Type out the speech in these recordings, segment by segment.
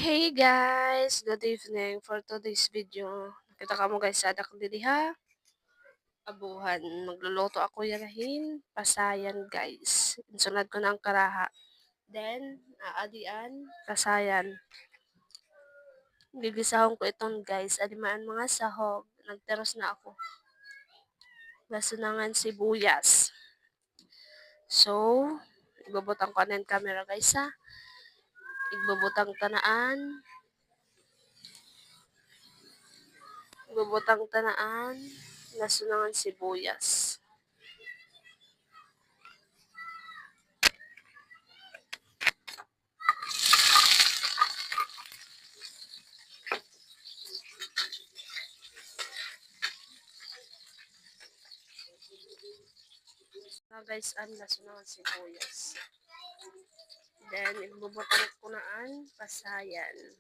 Hey guys, good evening for today's video. Nakita ka mo guys sa adak dili ha. Abuhan, magluluto ako yanahin, pasayan guys. Sunod ko na ang karaha. Then, aadian, pasayan. Gigisahon ko itong guys, adimaan mga sahog. Nagteros na ako. Basunangan sibuyas. So, ibabutang ko na yung camera guys ha. Ibabutang tanaan. Ibabutang tanaan. Nasunangan sibuyas. Guys, ang nasunangan sibuyas. Then, ibubutang ko na ang pasayan.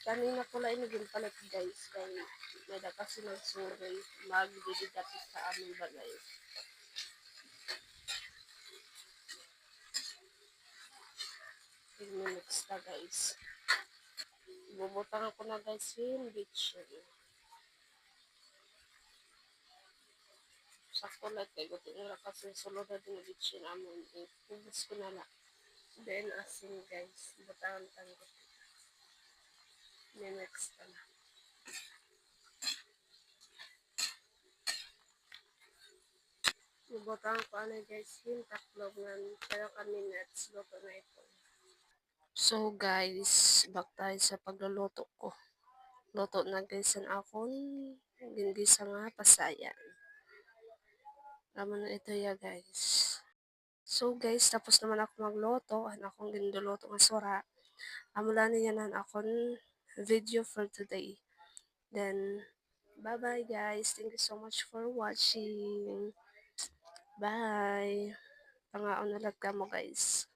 Kanina ko lang inigin palit guys. Kaya may da kasi nagsuroy. Magdididati sa aming bagay. Minutes na guys. Ibubutang ko na guys yung bitchin. Sakto lang kayo. Gusto nila kasi sulod na din yung bitchin amon. Ibus ko na lang. Then, asin guys. Butangan tango. Minutes na lang. Ibutang ko ano guys yung taklog ng pero ka minutes. Luto na ito. So guys, back tayo sa pagluluto ko. Luto na guys ang akong ginggisa nga pasayan. Naman na ito ya guys. So guys, tapos naman ako magluto. Ang akong ginuluto nga sura. Amula niya na akong video for today. Then, bye bye guys. Thank you so much for watching. Bye. Pangaon na lang ka mo guys.